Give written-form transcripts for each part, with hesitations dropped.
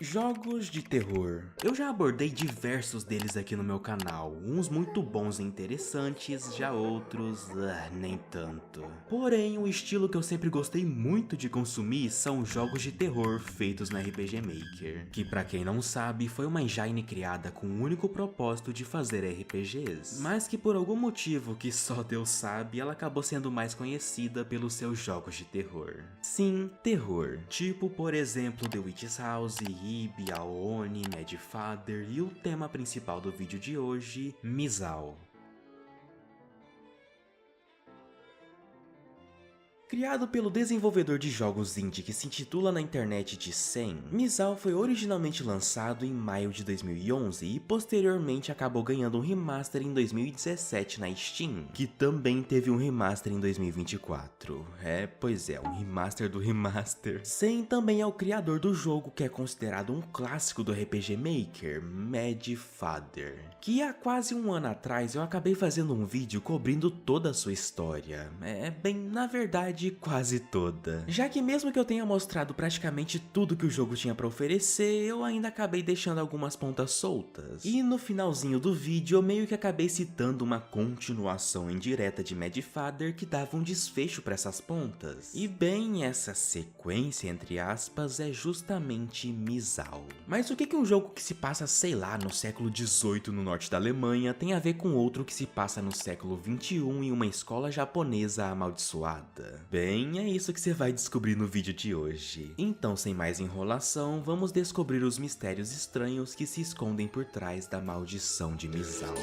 Jogos de terror. Eu já abordei diversos deles aqui no meu canal, uns muito bons e interessantes, já outros, nem tanto. Porém, o estilo que eu sempre gostei muito de consumir são jogos de terror feitos no RPG Maker, que pra quem não sabe, foi uma engine criada com o único propósito de fazer RPGs, mas que por algum motivo que só Deus sabe, ela acabou sendo mais conhecida pelos seus jogos de terror. Sim, terror. Tipo, por exemplo, The Witch's House, Ibi, Aoni, Medfather e o tema principal do vídeo de hoje, Misao. Criado pelo desenvolvedor de jogos indie que se intitula na internet de Sen, Misao foi originalmente lançado em maio de 2011 e posteriormente acabou ganhando um remaster em 2017 na Steam, que também teve um remaster em 2024. Pois é, um remaster do remaster. Sen também é o criador do jogo que é considerado um clássico do RPG Maker, Medfather, que há quase um ano atrás eu acabei fazendo um vídeo cobrindo toda a sua história. Na verdade, quase toda. Já que mesmo que eu tenha mostrado praticamente tudo que o jogo tinha pra oferecer, eu ainda acabei deixando algumas pontas soltas. E no finalzinho do vídeo eu meio que acabei citando uma continuação indireta de Medfather que dava um desfecho pra essas pontas. E bem, essa sequência entre aspas é justamente Misao. Mas o que um jogo que se passa, sei lá, no século XVIII no norte da Alemanha tem a ver com outro que se passa no século XXI em uma escola japonesa amaldiçoada? Bem, é isso que você vai descobrir no vídeo de hoje. Então, sem mais enrolação, vamos descobrir os mistérios estranhos que se escondem por trás da maldição de Misao.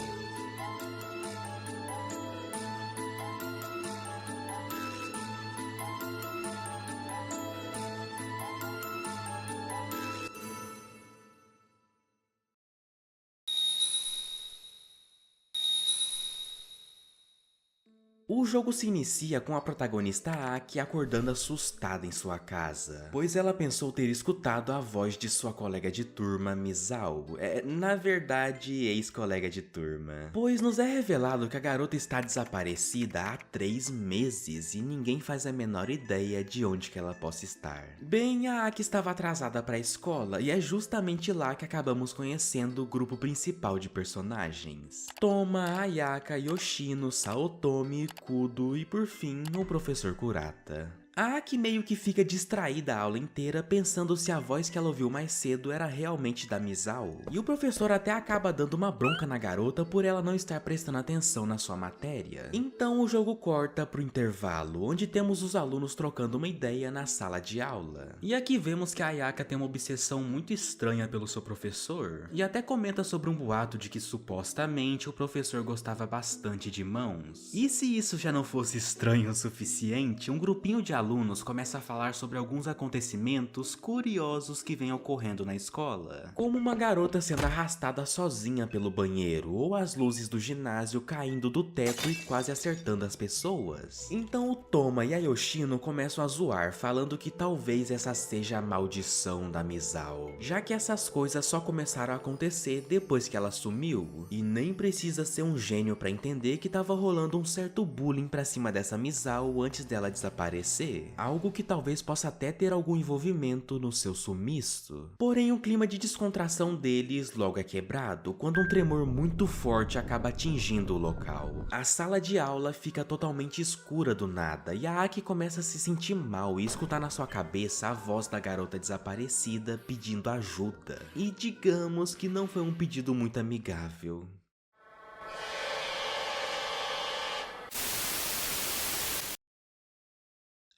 O jogo se inicia com a protagonista Aki acordando assustada em sua casa, pois ela pensou ter escutado a voz de sua colega de turma, Misao, na verdade, ex-colega de turma. Pois nos é revelado que a garota está desaparecida há 3 meses e ninguém faz a menor ideia de onde que ela possa estar. Bem, a Aki estava atrasada para a escola e é justamente lá que acabamos conhecendo o grupo principal de personagens. Toma, Ayaka, Yoshino, Saotomi, Kudo e por fim, o professor Kurata. A Aki meio que fica distraída a aula inteira pensando se a voz que ela ouviu mais cedo era realmente da Misao. E o professor até acaba dando uma bronca na garota por ela não estar prestando atenção na sua matéria. Então o jogo corta pro intervalo, onde temos os alunos trocando uma ideia na sala de aula. E aqui vemos que a Ayaka tem uma obsessão muito estranha pelo seu professor, e até comenta sobre um boato de que supostamente o professor gostava bastante de mãos. E se isso já não fosse estranho o suficiente, um grupinho de alunos começa a falar sobre alguns acontecimentos curiosos que vêm ocorrendo na escola, como uma garota sendo arrastada sozinha pelo banheiro, ou as luzes do ginásio caindo do teto e quase acertando as pessoas. Então o Toma e a Yoshino começam a zoar, falando que talvez essa seja a maldição da Misao, já que essas coisas só começaram a acontecer depois que ela sumiu, e nem precisa ser um gênio pra entender que tava rolando um certo bullying pra cima dessa Misao antes dela desaparecer, algo que talvez possa até ter algum envolvimento no seu sumiço. Porém, o clima de descontração deles logo é quebrado quando um tremor muito forte acaba atingindo o local. A sala de aula fica totalmente escura do nada e a Aki começa a se sentir mal e escutar na sua cabeça a voz da garota desaparecida pedindo ajuda. E digamos que não foi um pedido muito amigável.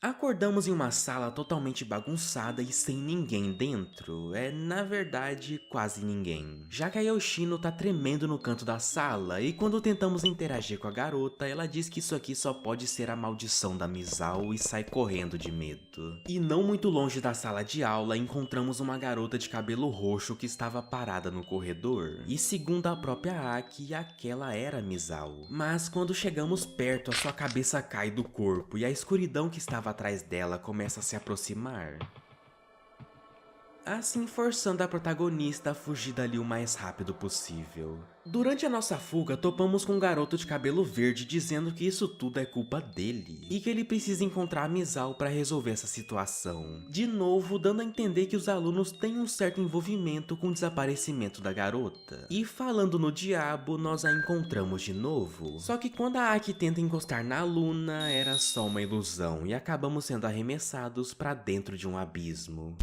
Acordamos em uma sala totalmente bagunçada e sem ninguém dentro, na verdade quase ninguém, já que a Yoshino tá tremendo no canto da sala e quando tentamos interagir com a garota, ela diz que isso aqui só pode ser a maldição da Misao e sai correndo de medo. E não muito longe da sala de aula encontramos uma garota de cabelo roxo que estava parada no corredor, e segundo a própria Aki, aquela era Misao. Mas quando chegamos perto, a sua cabeça cai do corpo e a escuridão que estava atrás dela começa a se aproximar. assim forçando a protagonista a fugir dali o mais rápido possível. Durante a nossa fuga, topamos com um garoto de cabelo verde dizendo que isso tudo é culpa dele e que ele precisa encontrar a Misao para resolver essa situação. De novo, dando a entender que os alunos têm um certo envolvimento com o desaparecimento da garota. E falando no diabo, nós a encontramos de novo. Só que quando a Aki tenta encostar na Luna, era só uma ilusão e acabamos sendo arremessados para dentro de um abismo.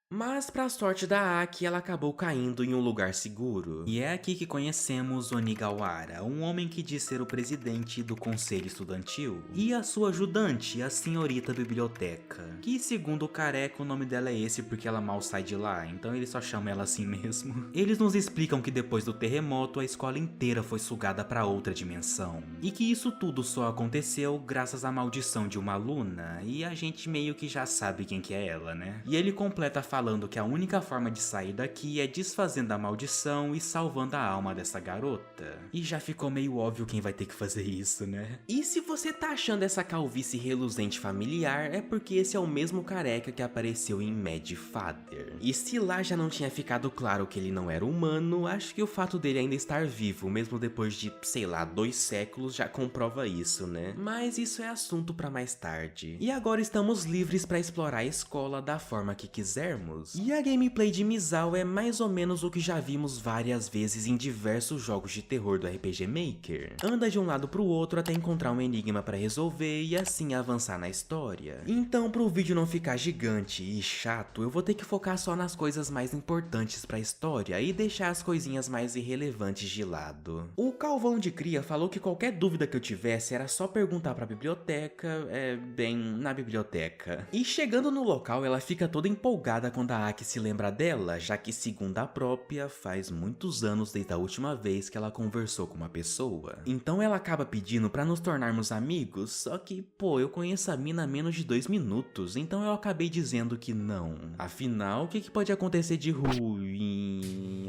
Mas pra sorte da Aki, ela acabou caindo em um lugar seguro. E é aqui que conhecemos Onigawara, um homem que diz ser o presidente do conselho estudantil, e a sua ajudante, a senhorita biblioteca, que segundo o careca o nome dela é esse porque ela mal sai de lá, então ele só chama ela assim mesmo. Eles nos explicam que depois do terremoto a escola inteira foi sugada pra outra dimensão, e que isso tudo só aconteceu graças à maldição de uma aluna, e a gente meio que já sabe quem que é ela, né? E ele completa falando que a única forma de sair daqui é desfazendo a maldição e salvando a alma dessa garota. E já ficou meio óbvio quem vai ter que fazer isso, né? E se você tá achando essa calvície reluzente familiar, é porque esse é o mesmo careca que apareceu em Mad Father. E se lá já não tinha ficado claro que ele não era humano, acho que o fato dele ainda estar vivo, mesmo depois de, sei lá, 2 séculos, já comprova isso, né? Mas isso é assunto pra mais tarde. E agora estamos livres pra explorar a escola da forma que quisermos. E a gameplay de Misao é mais ou menos o que já vimos várias vezes em diversos jogos de terror do RPG Maker. Anda de um lado pro outro até encontrar um enigma pra resolver e assim avançar na história. Então, pro vídeo não ficar gigante e chato, eu vou ter que focar só nas coisas mais importantes pra história e deixar as coisinhas mais irrelevantes de lado. O Calvão de Cria falou que qualquer dúvida que eu tivesse era só perguntar pra biblioteca, bem, na biblioteca. E chegando no local, ela fica toda empolgada quando a Aki se lembra dela, já que segundo a própria, faz muitos anos desde a última vez que ela conversou com uma pessoa. Então ela acaba pedindo pra nos tornarmos amigos, só que, pô, eu conheço a mina há menos de 2 minutos, então eu acabei dizendo que não. Afinal, o que pode acontecer de ruim?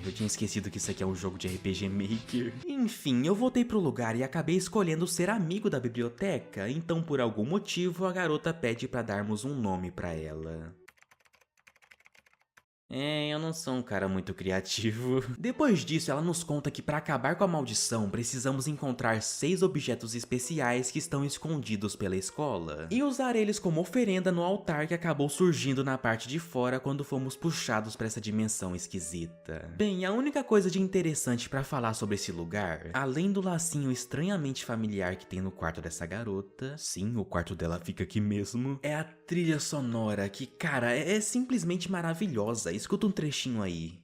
Eu tinha esquecido que isso aqui é um jogo de RPG Maker. Enfim, eu voltei pro lugar e acabei escolhendo ser amigo da biblioteca, então por algum motivo a garota pede pra darmos um nome pra ela. Eu não sou um cara muito criativo. Depois disso, ela nos conta que para acabar com a maldição, precisamos encontrar 6 objetos especiais que estão escondidos pela escola e usar eles como oferenda no altar que acabou surgindo na parte de fora quando fomos puxados para essa dimensão esquisita. Bem, a única coisa de interessante para falar sobre esse lugar, além do lacinho estranhamente familiar que tem no quarto dessa garota, sim, o quarto dela fica aqui mesmo, é a trilha sonora que, cara, é simplesmente maravilhosa. Escuta um trechinho aí.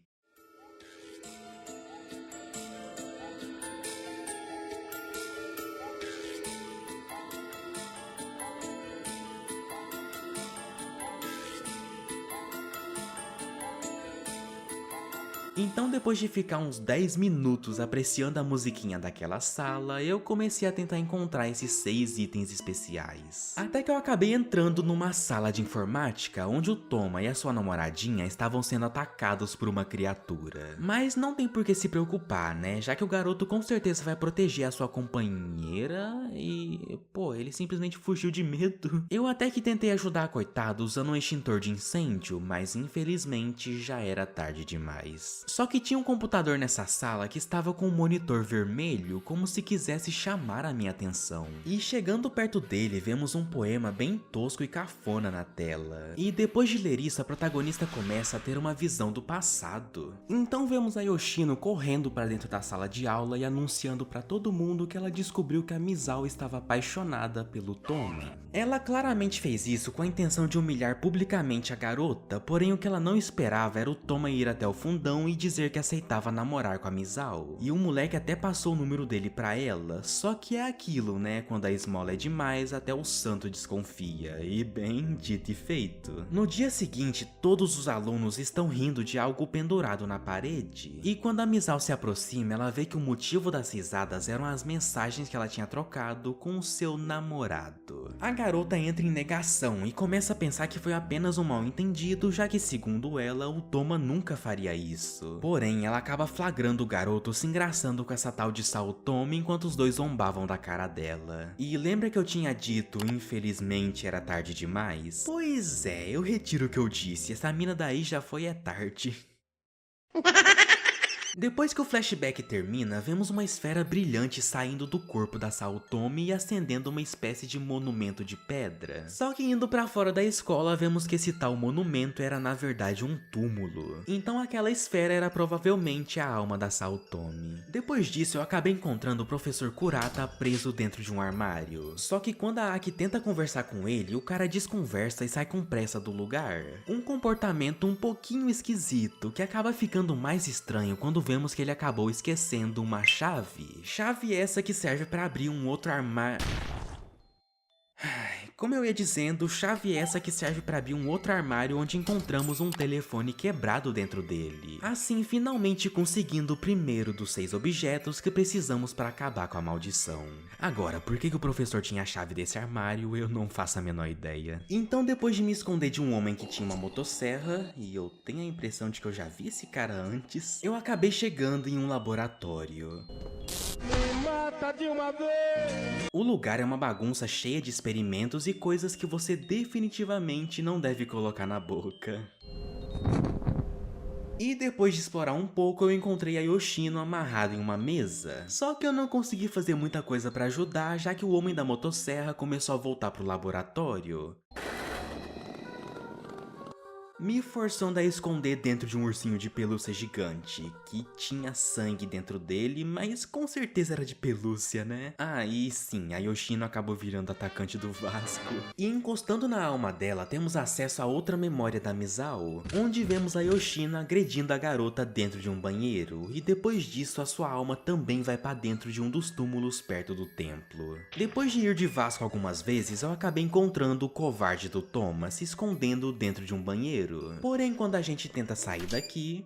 Então, depois de ficar uns 10 minutos apreciando a musiquinha daquela sala, eu comecei a tentar encontrar esses 6 itens especiais. Até que eu acabei entrando numa sala de informática, onde o Toma e a sua namoradinha estavam sendo atacados por uma criatura. Mas não tem por que se preocupar, né? Já que o garoto com certeza vai proteger a sua companheira e... pô, ele simplesmente fugiu de medo. Eu até que tentei ajudar a coitada usando um extintor de incêndio, mas infelizmente já era tarde demais. Só que tinha um computador nessa sala que estava com um monitor vermelho como se quisesse chamar a minha atenção. E chegando perto dele, vemos um poema bem tosco e cafona na tela. E depois de ler isso, a protagonista começa a ter uma visão do passado. Então vemos a Yoshino correndo para dentro da sala de aula e anunciando para todo mundo que ela descobriu que a Misao estava apaixonada pelo Toma. Ela claramente fez isso com a intenção de humilhar publicamente a garota, porém o que ela não esperava era o Toma ir até o fundão e dizer que aceitava namorar com a Misao. E o moleque até passou o número dele pra ela, só que é aquilo, né? Quando a esmola é demais, até o santo desconfia. E bem, dito e feito. No dia seguinte, todos os alunos estão rindo de algo pendurado na parede. E quando a Misao se aproxima, ela vê que o motivo das risadas eram as mensagens que ela tinha trocado com o seu namorado. A garota entra em negação e começa a pensar que foi apenas um mal-entendido, já que segundo ela, o Toma nunca faria isso. Porém, ela acaba flagrando o garoto se engraçando com essa tal de Saotome enquanto os dois zombavam da cara dela. E lembra que eu tinha dito, infelizmente era tarde demais? Pois é, eu retiro o que eu disse, essa mina daí já foi tarde. Depois que o flashback termina, vemos uma esfera brilhante saindo do corpo da Saotome e acendendo uma espécie de monumento de pedra. Só que indo pra fora da escola, vemos que esse tal monumento era na verdade um túmulo. Então aquela esfera era provavelmente a alma da Saotome. Depois disso, eu acabei encontrando o professor Kurata preso dentro de um armário. Só que quando a Aki tenta conversar com ele, o cara desconversa e sai com pressa do lugar. Um comportamento um pouquinho esquisito, que acaba ficando mais estranho quando vemos que ele acabou esquecendo uma chave. Chave essa que serve para abrir um outro armário. Como eu ia dizendo, chave essa que serve para abrir um outro armário onde encontramos um telefone quebrado dentro dele. Assim, finalmente conseguindo o primeiro dos 6 objetos que precisamos para acabar com a maldição. Agora, por que o professor tinha a chave desse armário, eu não faço a menor ideia. Então, depois de me esconder de um homem que tinha uma motosserra, e eu tenho a impressão de que eu já vi esse cara antes, eu acabei chegando em um laboratório. Me mata de uma vez! O lugar é uma bagunça cheia de experimentos e coisas que você definitivamente não deve colocar na boca. E depois de explorar um pouco, eu encontrei a Yoshino amarrado em uma mesa. Só que eu não consegui fazer muita coisa pra ajudar, já que o homem da motosserra começou a voltar pro laboratório, me forçando a esconder dentro de um ursinho de pelúcia gigante, que tinha sangue dentro dele, mas com certeza era de pelúcia, né? Ah, e sim, a Yoshino acabou virando atacante do Vasco. E encostando na alma dela, temos acesso a outra memória da Misao, onde vemos a Yoshino agredindo a garota dentro de um banheiro, e depois disso a sua alma também vai pra dentro de um dos túmulos perto do templo. Depois de ir de Vasco algumas vezes, eu acabei encontrando o covarde do Toma se escondendo dentro de um banheiro. Porém, quando a gente tenta sair daqui,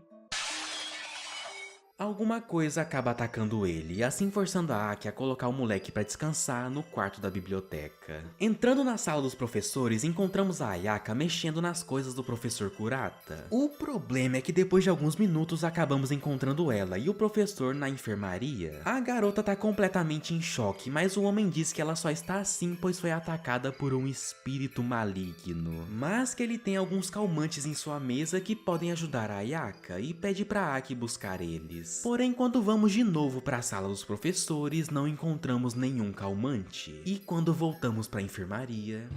alguma coisa acaba atacando ele, assim forçando a Aki a colocar o moleque pra descansar no quarto da biblioteca. Entrando na sala dos professores, encontramos a Ayaka mexendo nas coisas do professor Kurata. O problema é que depois de alguns minutos acabamos encontrando ela e o professor na enfermaria. A garota tá completamente em choque, mas o homem diz que ela só está assim pois foi atacada por um espírito maligno. Mas que ele tem alguns calmantes em sua mesa que podem ajudar a Ayaka e pede pra Aki buscar eles. Porém, quando vamos de novo para a sala dos professores, não encontramos nenhum calmante. E quando voltamos para a enfermaria,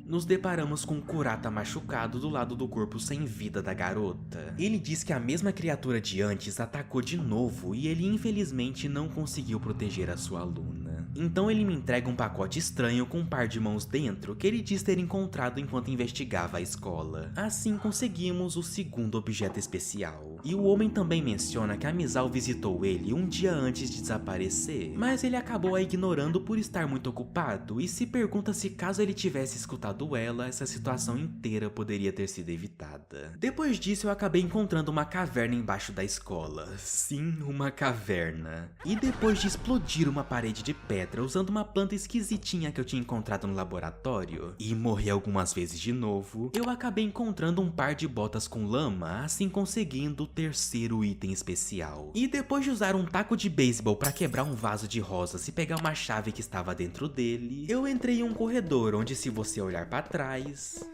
nos deparamos com um Kurata machucado do lado do corpo sem vida da garota. Ele diz que a mesma criatura de antes atacou de novo e ele infelizmente não conseguiu proteger a sua aluna. Então ele me entrega um pacote estranho com um par de mãos dentro que ele diz ter encontrado enquanto investigava a escola. Assim conseguimos o segundo objeto especial. E o homem também menciona que a Misao visitou ele um dia antes de desaparecer, mas ele acabou a ignorando por estar muito ocupado e se pergunta se caso ele tivesse escutado ela, essa situação inteira poderia ter sido evitada. Depois disso eu acabei encontrando uma caverna embaixo da escola. Sim, uma caverna. E depois de explodir uma parede de pedra usando uma planta esquisitinha que eu tinha encontrado no laboratório e morrer algumas vezes de novo, eu acabei encontrando um par de botas com lama, assim conseguindo o terceiro item especial. E depois de usar um taco de beisebol para quebrar um vaso de rosas e pegar uma chave que estava dentro dele, eu entrei em um corredor onde, se você olhar para trás,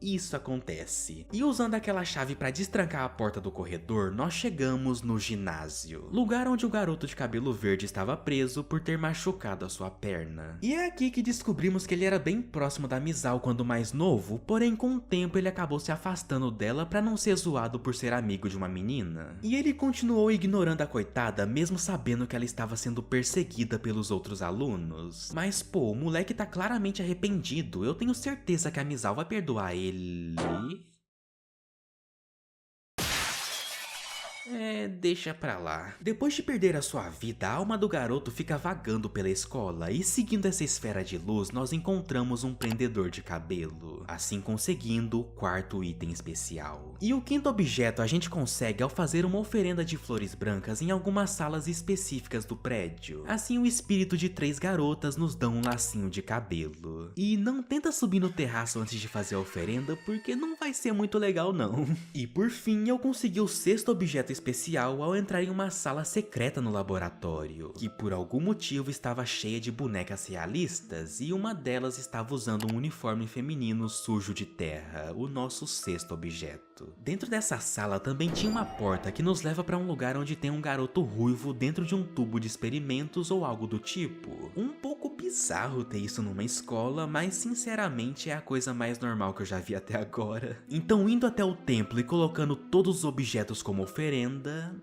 isso acontece. E usando aquela chave para destrancar a porta do corredor, nós chegamos no ginásio, lugar onde o garoto de cabelo verde estava preso por ter machucado a sua perna. E é aqui que descobrimos que ele era bem próximo da Misao quando mais novo, porém com o tempo ele acabou se afastando dela para não ser zoado por ser amigo de uma menina. E ele continuou ignorando a coitada mesmo sabendo que ela estava sendo perseguida pelos outros alunos. Mas pô, o moleque tá claramente arrependido, eu tenho certeza que a Misao vai perdoar ele. Deixa pra lá. Depois de perder a sua vida, a alma do garoto fica vagando pela escola e seguindo essa esfera de luz, nós encontramos um prendedor de cabelo, assim conseguindo o quarto item especial. E o quinto objeto a gente consegue ao fazer uma oferenda de flores brancas em algumas salas específicas do prédio. Assim o espírito de 3 garotas nos dão um lacinho de cabelo. E não tenta subir no terraço antes de fazer a oferenda, porque não vai ser muito legal não. E por fim eu consegui o sexto objeto especial ao entrar em uma sala secreta no laboratório, que por algum motivo estava cheia de bonecas realistas e uma delas estava usando um uniforme feminino sujo de terra, o nosso sexto objeto. Dentro dessa sala também tinha uma porta que nos leva para um lugar onde tem um garoto ruivo dentro de um tubo de experimentos ou algo do tipo. Um pouco bizarro ter isso numa escola, mas sinceramente é a coisa mais normal que eu já vi até agora. Então indo até o templo e colocando todos os objetos como oferenda,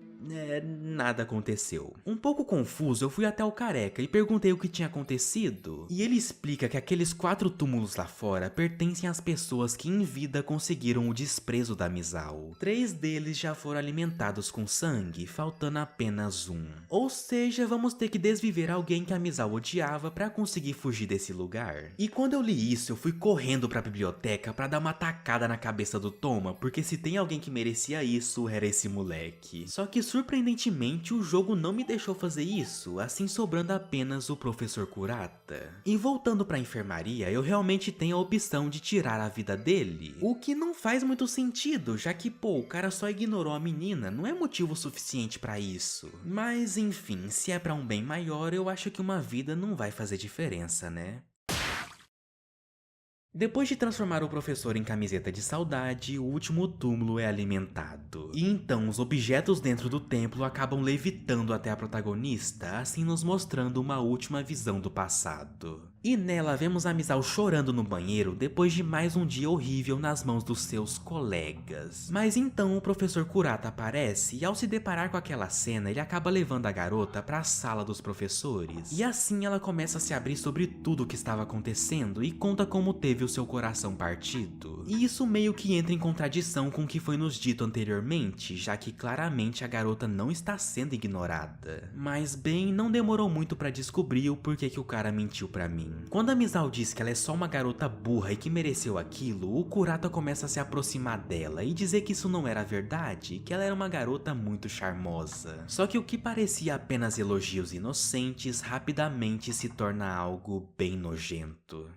nada aconteceu. Um pouco confuso, eu fui até o careca e perguntei o que tinha acontecido. E ele explica que aqueles 4 túmulos lá fora pertencem às pessoas que em vida conseguiram o desprezo da Misao. 3 deles já foram alimentados com sangue, faltando apenas um. Ou seja, vamos ter que desviver alguém que a Misao odiava pra conseguir fugir desse lugar. E quando eu li isso, eu fui correndo pra biblioteca pra dar uma tacada na cabeça do Toma, porque se tem alguém que merecia isso, era esse moleque. Só que surpreendentemente o jogo não me deixou fazer isso, assim sobrando apenas o professor Kurata. E voltando pra enfermaria, eu realmente tenho a opção de tirar a vida dele, o que não faz muito sentido, já que pô, o cara só ignorou a menina, não é motivo suficiente pra isso. Mas enfim, se é pra um bem maior, eu acho que uma vida não vai fazer diferença, né? Depois de transformar o professor em camiseta de saudade, o último túmulo é alimentado. E então os objetos dentro do templo acabam levitando até a protagonista, assim nos mostrando uma última visão do passado. E nela vemos a Misao chorando no banheiro depois de mais um dia horrível nas mãos dos seus colegas. Mas então o professor Kurata aparece e ao se deparar com aquela cena ele acaba levando a garota para a sala dos professores. E assim ela começa a se abrir sobre tudo o que estava acontecendo e conta como teve o seu coração partido. E isso meio que entra em contradição com o que foi nos dito anteriormente, já que claramente a garota não está sendo ignorada. Mas bem, não demorou muito para descobrir o porquê que o cara mentiu para mim. Quando a Misao diz que ela é só uma garota burra e que mereceu aquilo, o Kurata começa a se aproximar dela e dizer que isso não era verdade, que ela era uma garota muito charmosa. Só que o que parecia apenas elogios inocentes rapidamente se torna algo bem nojento.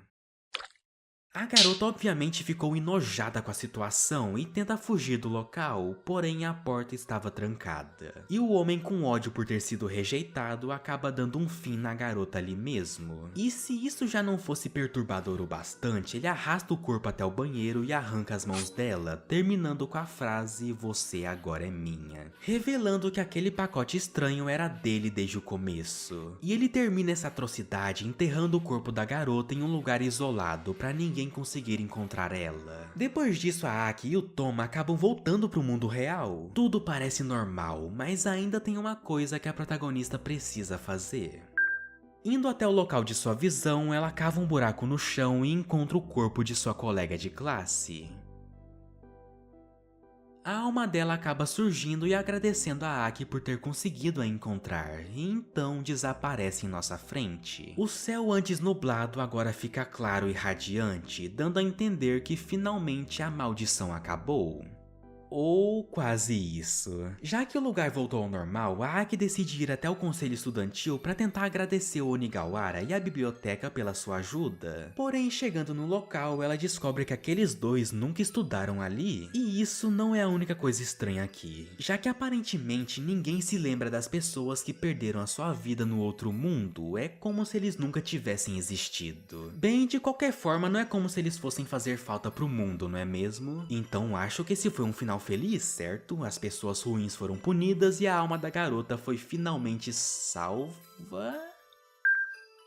A garota obviamente ficou enojada com a situação e tenta fugir do local, porém a porta estava trancada. E o homem com ódio por ter sido rejeitado acaba dando um fim na garota ali mesmo. E se isso já não fosse perturbador o bastante, ele arrasta o corpo até o banheiro e arranca as mãos dela, terminando com a frase "você agora é minha", revelando que aquele pacote estranho era dele desde o começo. E ele termina essa atrocidade enterrando o corpo da garota em um lugar isolado para ninguém conseguir encontrar ela. Depois disso, a Aki e o Toma acabam voltando pro mundo real. Tudo parece normal, mas ainda tem uma coisa que a protagonista precisa fazer. Indo até o local de sua visão, ela cava um buraco no chão e encontra o corpo de sua colega de classe. A alma dela acaba surgindo e agradecendo a Aki por ter conseguido a encontrar, e então desaparece em nossa frente. O céu antes nublado agora fica claro e radiante, dando a entender que finalmente a maldição acabou. Ou quase isso. Já que o lugar voltou ao normal, a Aki decide ir até o conselho estudantil para tentar agradecer o Onigawara e a biblioteca pela sua ajuda. Porém, chegando no local, ela descobre que aqueles dois nunca estudaram ali. E isso não é a única coisa estranha aqui, já que aparentemente ninguém se lembra das pessoas que perderam a sua vida no outro mundo. É como se eles nunca tivessem existido. Bem, de qualquer forma, não é como se eles fossem fazer falta pro mundo, não é mesmo? Então acho que esse foi um final feliz, certo? As pessoas ruins foram punidas e a alma da garota foi finalmente salva?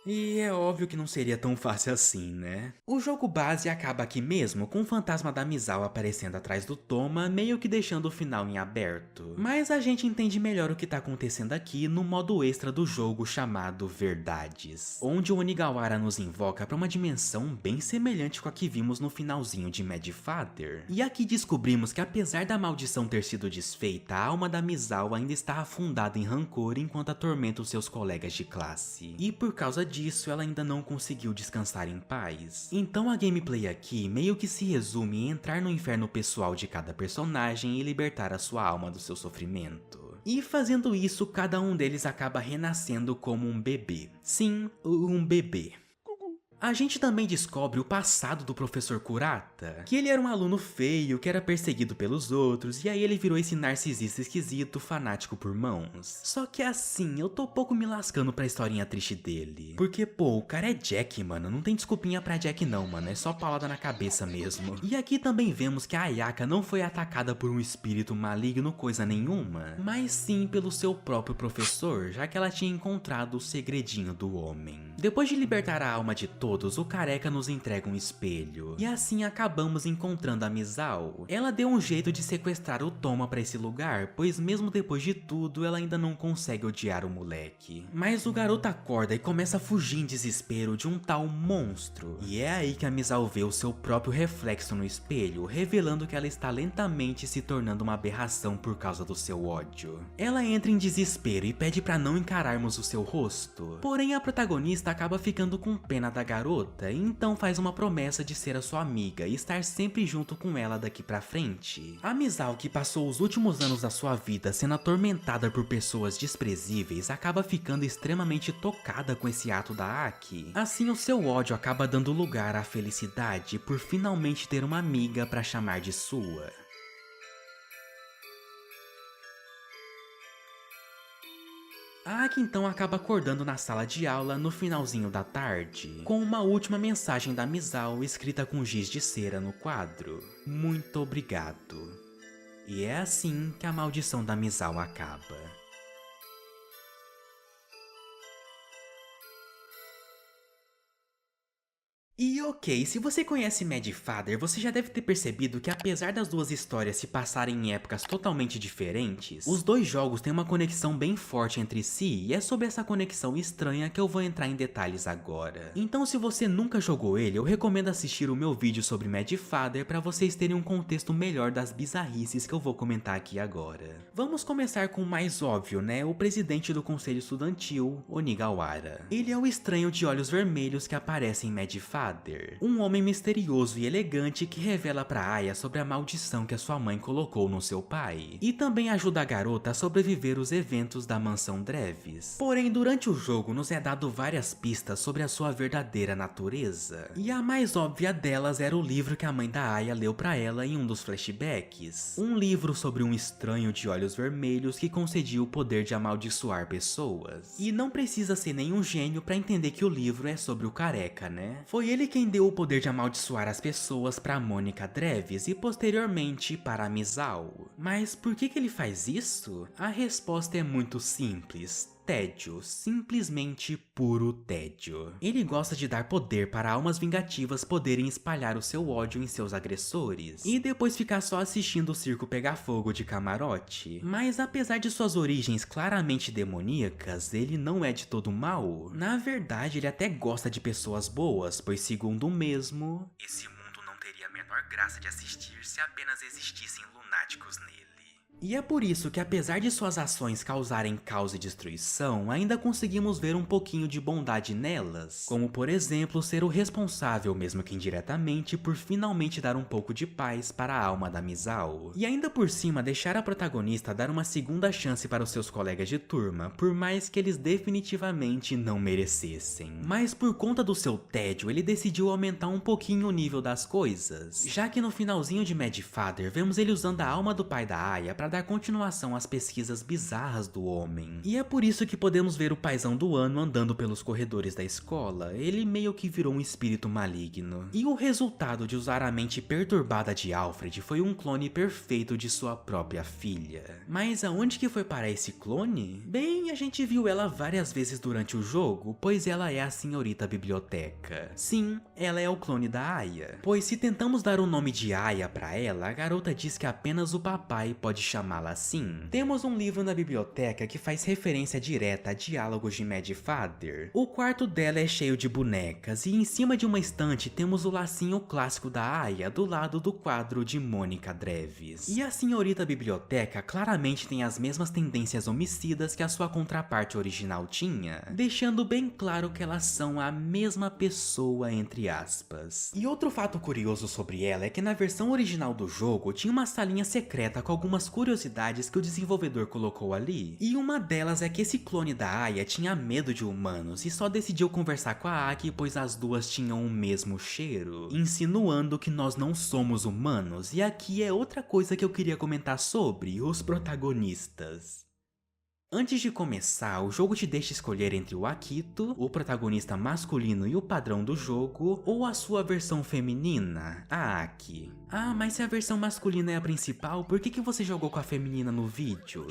E é óbvio que não seria tão fácil assim, né? O jogo base acaba aqui mesmo, com o fantasma da Misao aparecendo atrás do Toma, meio que deixando o final em aberto. Mas a gente entende melhor o que tá acontecendo aqui no modo extra do jogo chamado Verdades, onde o Onigawara nos invoca para uma dimensão bem semelhante com a que vimos no finalzinho de Mad Father. E aqui descobrimos que apesar da maldição ter sido desfeita, a alma da Misao ainda está afundada em rancor enquanto atormenta os seus colegas de classe. E por causa disso, ela ainda não conseguiu descansar em paz. Então a gameplay aqui meio que se resume em entrar no inferno pessoal de cada personagem e libertar a sua alma do seu sofrimento. E fazendo isso, cada um deles acaba renascendo como um bebê. Sim, um bebê. A gente também descobre o passado do professor Kurata, que ele era um aluno feio, que era perseguido pelos outros, e aí ele virou esse narcisista esquisito, fanático por mãos. Só que assim, eu tô pouco me lascando pra historinha triste dele. Porque, pô, o cara é Jack, mano, não tem desculpinha pra Jack não, mano, é só paulada na cabeça mesmo. E aqui também vemos que a Ayaka não foi atacada por um espírito maligno coisa nenhuma, mas sim pelo seu próprio professor, já que ela tinha encontrado o segredinho do homem. Depois de libertar a alma de todos, o careca nos entrega um espelho. E assim acabamos encontrando a Misao. Ela deu um jeito de sequestrar o Toma pra esse lugar, pois mesmo depois de tudo, ela ainda não consegue odiar o moleque. Mas o garoto acorda e começa a fugir em desespero de um tal monstro. E é aí que a Misao vê o seu próprio reflexo no espelho, revelando que ela está lentamente se tornando uma aberração por causa do seu ódio. Ela entra em desespero e pede pra não encararmos o seu rosto. Porém, a protagonista acaba ficando com pena da garota, e então faz uma promessa de ser a sua amiga e estar sempre junto com ela daqui pra frente. A Misao, que passou os últimos anos da sua vida sendo atormentada por pessoas desprezíveis, acaba ficando extremamente tocada com esse ato da Aki. Assim, o seu ódio acaba dando lugar à felicidade por finalmente ter uma amiga pra chamar de sua. A Aki então acaba acordando na sala de aula no finalzinho da tarde, com uma última mensagem da Misao escrita com giz de cera no quadro. Muito obrigado. E é assim que a maldição da Misao acaba. E ok, se você conhece Mad Father, você já deve ter percebido que apesar das duas histórias se passarem em épocas totalmente diferentes, os dois jogos têm uma conexão bem forte entre si, e é sobre essa conexão estranha que eu vou entrar em detalhes agora. Então se você nunca jogou ele, eu recomendo assistir o meu vídeo sobre Mad Father para vocês terem um contexto melhor das bizarrices que eu vou comentar aqui agora. Vamos começar com o mais óbvio, né? O presidente do conselho estudantil, Onigawara. Ele é o estranho de olhos vermelhos que aparece em Mad Father. Um homem misterioso e elegante que revela pra Aya sobre a maldição que a sua mãe colocou no seu pai, e também ajuda a garota a sobreviver os eventos da mansão Dreves. Porém, durante o jogo nos é dado várias pistas sobre a sua verdadeira natureza, e a mais óbvia delas era o livro que a mãe da Aya leu pra ela em um dos flashbacks. Um livro sobre um estranho de olhos vermelhos que concedia o poder de amaldiçoar pessoas. E não precisa ser nenhum gênio pra entender que o livro é sobre o careca, né? Foi ele quem deu o poder de amaldiçoar as pessoas para Mônica Dreves e posteriormente para a Misao. Mas por que ele faz isso? A resposta é muito simples. Tédio, simplesmente puro tédio. Ele gosta de dar poder para almas vingativas poderem espalhar o seu ódio em seus agressores, e depois ficar só assistindo o circo pegar fogo de camarote. Mas apesar de suas origens claramente demoníacas, ele não é de todo mal. Na verdade, ele até gosta de pessoas boas, pois segundo o mesmo, esse mundo não teria a menor graça de assistir se apenas existissem lunáticos nele. E é por isso que apesar de suas ações causarem caos e destruição, ainda conseguimos ver um pouquinho de bondade nelas, como por exemplo ser o responsável, mesmo que indiretamente, por finalmente dar um pouco de paz para a alma da Misao. E ainda por cima deixar a protagonista dar uma segunda chance para os seus colegas de turma, por mais que eles definitivamente não merecessem. Mas por conta do seu tédio, ele decidiu aumentar um pouquinho o nível das coisas, já que no finalzinho de Mad Father vemos ele usando a alma do pai da Aya para para dar continuação às pesquisas bizarras do homem. E é por isso que podemos ver o paizão do ano andando pelos corredores da escola. Ele meio que virou um espírito maligno. E o resultado de usar a mente perturbada de Alfred foi um clone perfeito de sua própria filha. Mas aonde que foi parar esse clone? Bem, a gente viu ela várias vezes durante o jogo, pois ela é a senhorita biblioteca. Sim, ela é o clone da Aya. Pois se tentamos dar o nome de Aya pra ela, a garota diz que apenas o papai pode chamá-la assim. Temos um livro na biblioteca que faz referência direta a diálogos de Mad Father. O quarto dela é cheio de bonecas e em cima de uma estante temos o lacinho clássico da Aya do lado do quadro de Mônica Dreves. E a senhorita biblioteca claramente tem as mesmas tendências homicidas que a sua contraparte original tinha, deixando bem claro que elas são a mesma pessoa, entre aspas. E outro fato curioso sobre ela é que na versão original do jogo tinha uma salinha secreta com algumas curiosidades que o desenvolvedor colocou ali, e uma delas é que esse clone da Aya tinha medo de humanos e só decidiu conversar com a Aki pois as duas tinham o mesmo cheiro, insinuando que nós não somos humanos. E aqui é outra coisa que eu queria comentar sobre os protagonistas. Antes de começar, o jogo te deixa escolher entre o Akito, o protagonista masculino e o padrão do jogo, ou a sua versão feminina, a Aki. Ah, mas se a versão masculina é a principal, por que você jogou com a feminina no vídeo?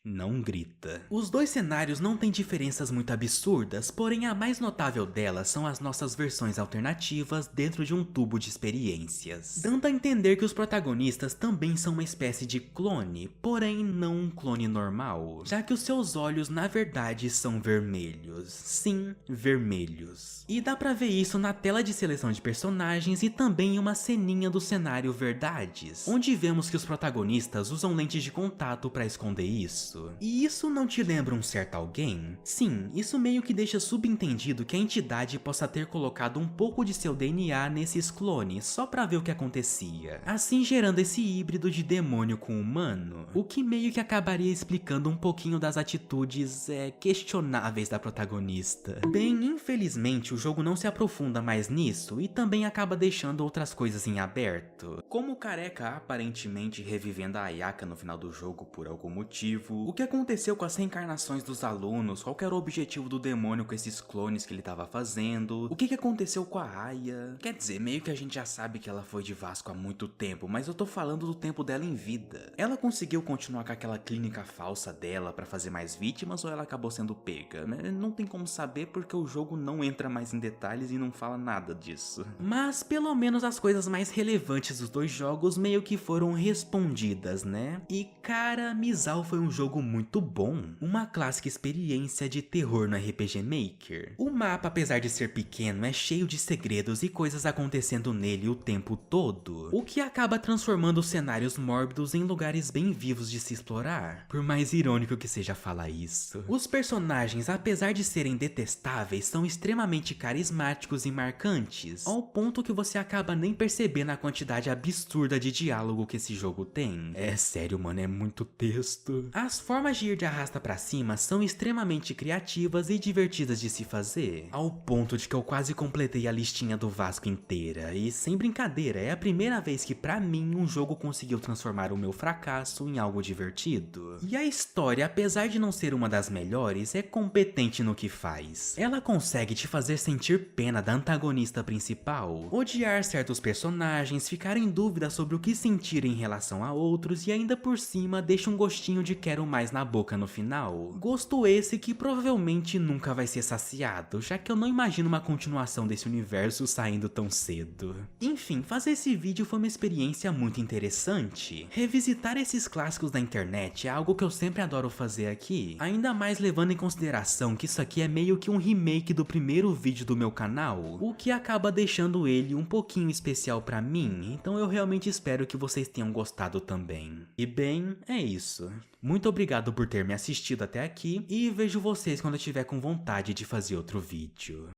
Não grita. Os dois cenários não têm diferenças muito absurdas, porém a mais notável delas são as nossas versões alternativas dentro de um tubo de experiências, dando a entender que os protagonistas também são uma espécie de clone, porém não um clone normal, já que os seus olhos na verdade são vermelhos. Sim, vermelhos. E dá pra ver isso na tela de seleção de personagens e também em uma ceninha do cenário Verdades, onde vemos que os protagonistas usam lentes de contato pra esconder isso. E isso não te lembra um certo alguém? Sim, isso meio que deixa subentendido que a entidade possa ter colocado um pouco de seu DNA nesses clones só pra ver o que acontecia, assim gerando esse híbrido de demônio com humano, o que meio que acabaria explicando um pouquinho das atitudes questionáveis da protagonista. Bem, infelizmente o jogo não se aprofunda mais nisso e também acaba deixando outras coisas em aberto, como o careca aparentemente revivendo a Ayaka no final do jogo por algum motivo, o que aconteceu com as reencarnações dos alunos, qual que era o objetivo do demônio com esses clones que ele tava fazendo, o que aconteceu com a Aya. Quer dizer, meio que a gente já sabe que ela foi de Vasco há muito tempo, mas eu tô falando do tempo dela em vida. Ela conseguiu continuar com aquela clínica falsa dela pra fazer mais vítimas ou ela acabou sendo pega? Não tem como saber porque o jogo não entra mais em detalhes e não fala nada disso. Mas pelo menos as coisas mais relevantes dos dois jogos meio que foram respondidas, né? E cara, Misao foi um jogo muito bom, uma clássica experiência de terror no RPG Maker. O mapa, apesar de ser pequeno, é cheio de segredos e coisas acontecendo nele o tempo todo, o que acaba transformando os cenários mórbidos em lugares bem vivos de se explorar, por mais irônico que seja falar isso. Os personagens, apesar de serem detestáveis, são extremamente carismáticos e marcantes, ao ponto que você acaba nem percebendo a quantidade absurda de diálogo que esse jogo tem. É sério, mano, é muito texto. As formas de ir de arrasta pra cima são extremamente criativas e divertidas de se fazer, ao ponto de que eu quase completei a listinha do Vasco inteira, e sem brincadeira, é a primeira vez que pra mim um jogo conseguiu transformar o meu fracasso em algo divertido. E a história, apesar de não ser uma das melhores, é competente no que faz. Ela consegue te fazer sentir pena da antagonista principal, odiar certos personagens, ficar em dúvida sobre o que sentir em relação a outros e ainda por cima deixa um gostinho de quero mais na boca no final. Gosto esse que provavelmente nunca vai ser saciado, já que eu não imagino uma continuação desse universo saindo tão cedo. Enfim, fazer esse vídeo foi uma experiência muito interessante. Revisitar esses clássicos da internet é algo que eu sempre adoro fazer aqui, ainda mais levando em consideração que isso aqui é meio que um remake do primeiro vídeo do meu canal, o que acaba deixando ele um pouquinho especial pra mim, então eu realmente espero que vocês tenham gostado também. E bem, é isso. Muito obrigado por ter me assistido até aqui e vejo vocês quando eu tiver com vontade de fazer outro vídeo.